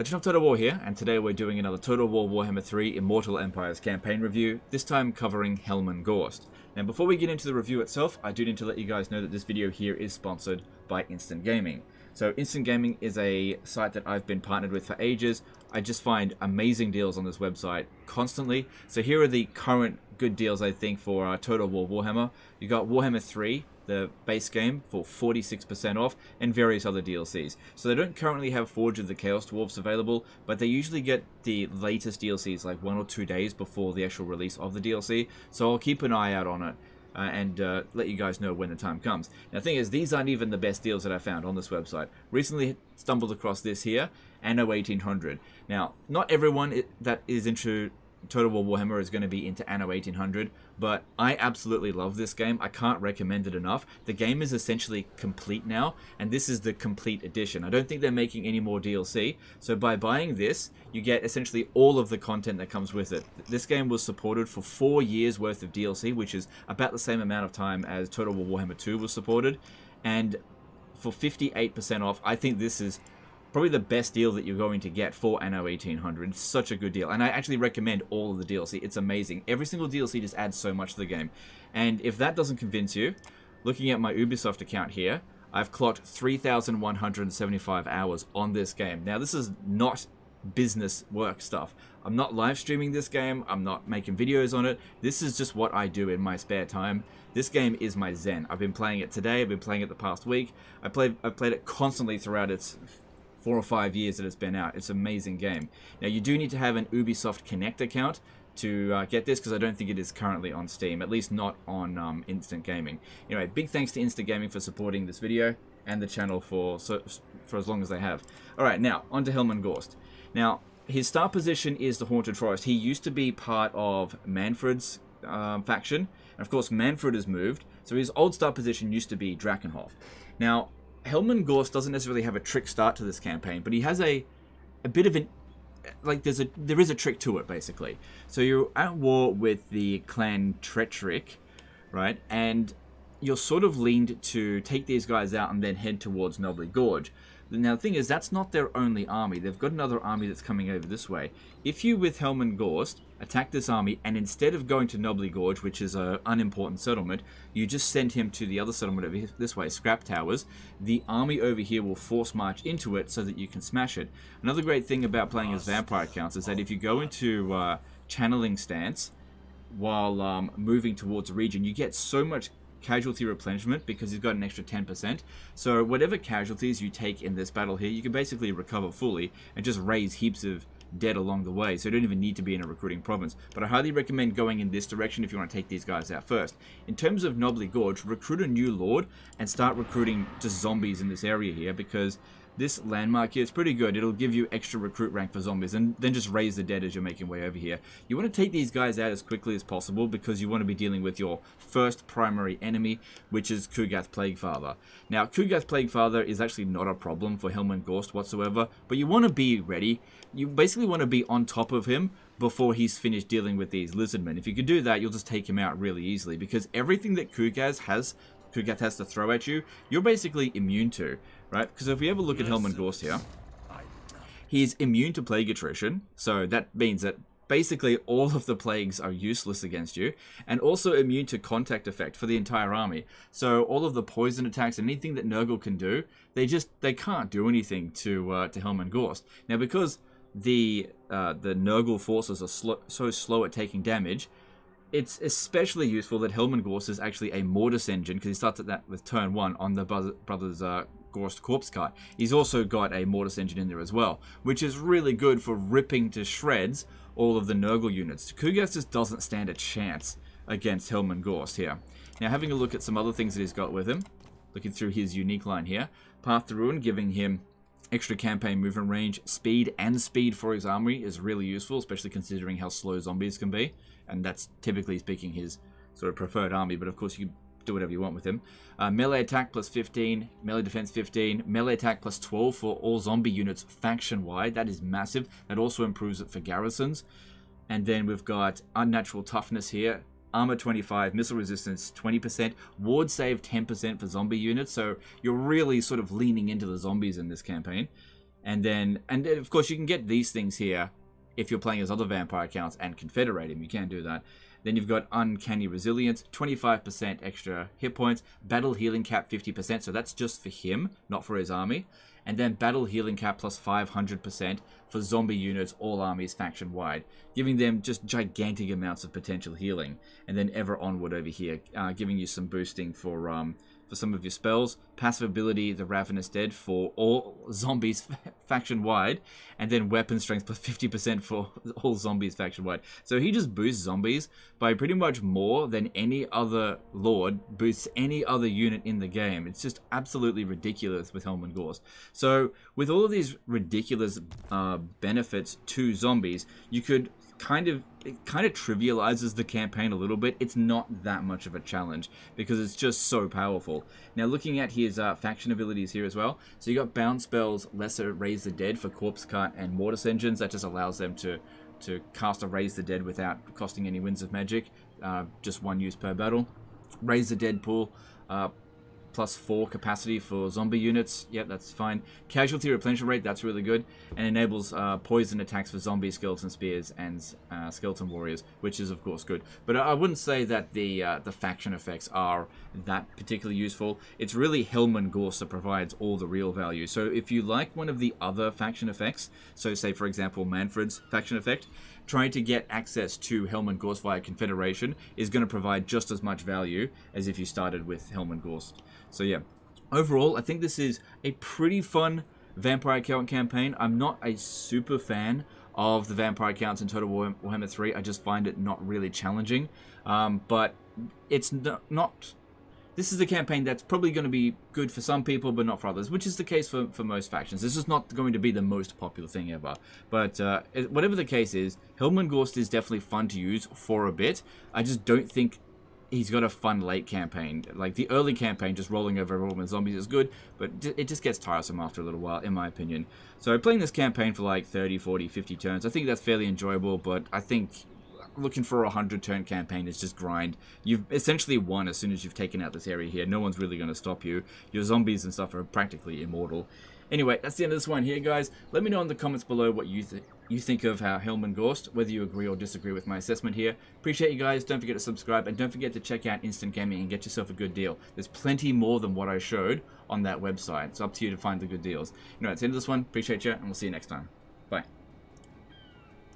Legend of Total War here, and today we're doing another Total War Warhammer 3 Immortal Empires campaign review, this time covering Helman Ghorst. Now before we get into the review itself, I do need to let you guys know that this video here is sponsored by Instant Gaming. So Instant Gaming is a site that I've been partnered with for ages. I just find amazing deals on this website constantly. So here are the current good deals I think for Total War Warhammer. You got Warhammer 3, the base game, for 46% off, and various other DLCs. So they don't currently have Forge of the Chaos Dwarfs available, but they usually get the latest DLCs like 1 or 2 days before the actual release of the DLC. So I'll keep an eye out on it. And let you guys know when the time comes. Now the thing is, these aren't even the best deals that I found on this website. Recently stumbled across this here, Anno 1800. Now, not everyone that is into Total War Warhammer is going to be into Anno 1800, but I absolutely love this game. I can't recommend it enough. The game is essentially complete now, and this is the complete edition. I don't think they're making any more DLC, so by buying this, you get essentially all of the content that comes with it. This game was supported for 4 years worth of DLC, which is about the same amount of time as Total War Warhammer 2 was supported, and for 58% off, I think this is probably the best deal that you're going to get for Anno 1800. It's such a good deal. And I actually recommend all of the DLC. It's amazing. Every single DLC just adds so much to the game. And if that doesn't convince you, looking at my Ubisoft account here, I've clocked 3,175 hours on this game. Now, this is not business work stuff. I'm not live streaming this game. I'm not making videos on it. This is just what I do in my spare time. This game is my zen. I've been playing it today. I've been playing it the past week. I've played it constantly throughout its 4 or 5 years that it's been out. It's an amazing game. Now, you do need to have an Ubisoft Connect account to get this, because I don't think it is currently on Steam, at least not on Instant Gaming. Anyway, big thanks to Instant Gaming for supporting this video and the channel for as long as they have. Alright, now, on to Helman Ghorst. Now, his start position is the Haunted Forest. He used to be part of Manfred's faction, and of course Manfred has moved, so his old start position used to be Drakenhof. Now, Helman Ghorst doesn't necessarily have a trick start to this campaign, but he has a bit of an, like, there is a trick to it, basically. So you're at war with the clan Tretrick, right? And you're sort of leaned to take these guys out and then head towards Nobly Gorge. Now the thing is, that's not their only army. They've got another army that's coming over this way. If you, with Helman Ghorst, attack this army, and instead of going to Nobly Gorge, which is an unimportant settlement, you just send him to the other settlement over this way, Scrap Towers, the army over here will force march into it so that you can smash it. Another great thing about playing as vampire counts is that if you go into channeling stance while moving towards a region, you get so much casualty replenishment because he's got an extra 10%. So whatever casualties you take in this battle here, you can basically recover fully and just raise heaps of dead along the way, so you don't even need to be in a recruiting province. But I highly recommend going in this direction if you want to take these guys out first. In terms of Nobly Gorge, recruit a new lord and start recruiting just zombies in this area here, because this landmark here is pretty good. It'll give you extra recruit rank for zombies, and then just raise the dead as you're making way over here. You want to take these guys out as quickly as possible, because you want to be dealing with your first primary enemy, which is Kugath Plaguefather. Now, Kugath Plaguefather is actually not a problem for Helman Ghorst whatsoever, but you want to be ready. You basically want to be on top of him before he's finished dealing with these lizardmen. If you could do that, you'll just take him out really easily, because everything that Kugath has to throw at you, you're basically immune to, right? Because if we ever look at Helman Ghorst here, he's immune to plague attrition, so that means that basically all of the plagues are useless against you, and also immune to contact effect for the entire army. So all of the poison attacks, anything that Nurgle can do, they can't do anything to Helman Ghorst. Now, because the Nurgle forces are so slow at taking damage, it's especially useful that Helman Ghorst is actually a Mortis engine, because he starts at that with turn 1 on the Brothers Ghorst Corpse Cart. He's also got a Mortis engine in there as well, which is really good for ripping to shreds all of the Nurgle units. Kugath just doesn't stand a chance against Helman Ghorst here. Now, having a look at some other things that he's got with him, looking through his unique line here, Path to Ruin, giving him extra campaign movement range, speed for his army is really useful, especially considering how slow zombies can be. And that's typically speaking his sort of preferred army, but of course you can do whatever you want with him. Melee attack plus 15, melee defense 15, melee attack plus 12 for all zombie units faction-wide. That is massive. That also improves it for garrisons. And then we've got unnatural toughness here, armor 25, missile resistance 20%, ward save 10% for zombie units. So you're really sort of leaning into the zombies in this campaign. And then of course you can get these things here if you're playing as other vampire accounts and confederate him. You can do that. Then you've got Uncanny Resilience, 25% extra hit points, Battle Healing Cap 50%, so that's just for him, not for his army. And then Battle Healing Cap plus 500% for zombie units, all armies faction-wide, giving them just gigantic amounts of potential healing. And then Ever Onward over here, giving you some boosting for some of your spells. Passive ability, the Ravenous Dead for all zombies faction-wide. And then weapon strength plus 50% for all zombies faction-wide. So he just boosts zombies by pretty much more than any other lord boosts any other unit in the game. It's just absolutely ridiculous with Helman Ghorst. So with all of these ridiculous benefits to zombies, you could it kind of trivializes the campaign a little bit. It's not that much of a challenge because it's just so powerful. Now looking at his faction abilities here as well. So you got bound spells, Lesser Raise the Dead for Corpse Cart and Mortis Engines. That just allows them to cast a Raise the Dead without costing any Winds of Magic. Just one use per battle. Raise the Dead pool. Plus 4 capacity for zombie units. Yep, that's fine. Casualty replenishment rate, that's really good. And enables poison attacks for zombie skeleton spears and skeleton warriors, which is of course good. But I wouldn't say that the faction effects are that particularly useful. It's really Helman Ghorst that provides all the real value. So if you like one of the other faction effects, so say for example Manfred's faction effect, trying to get access to Helman Ghorst via Confederation is going to provide just as much value as if you started with Helman Ghorst. So yeah, overall, I think this is a pretty fun vampire account campaign. I'm not a super fan of the vampire accounts in Total Warhammer 3. I just find it not really challenging. But it's not... This is a campaign that's probably going to be good for some people, but not for others, which is the case for most factions. This is not going to be the most popular thing ever. But whatever the case is, Helman Ghorst is definitely fun to use for a bit. I just don't think he's got a fun late campaign. Like the early campaign, just rolling over everyone with zombies is good, but it just gets tiresome after a little while, in my opinion. So playing this campaign for like 30, 40, 50 turns, I think that's fairly enjoyable, but I think looking for a 100-turn campaign is just grind. You've essentially won as soon as you've taken out this area here. No one's really going to stop you. Your zombies and stuff are practically immortal. Anyway, that's the end of this one here, guys. Let me know in the comments below what you think of how Helman Ghorst, whether you agree or disagree with my assessment here. Appreciate you guys. Don't forget to subscribe, and don't forget to check out Instant Gaming and get yourself a good deal. There's plenty more than what I showed on that website. It's up to you to find the good deals. Anyway, that's the end of this one. Appreciate you, and we'll see you next time. Bye.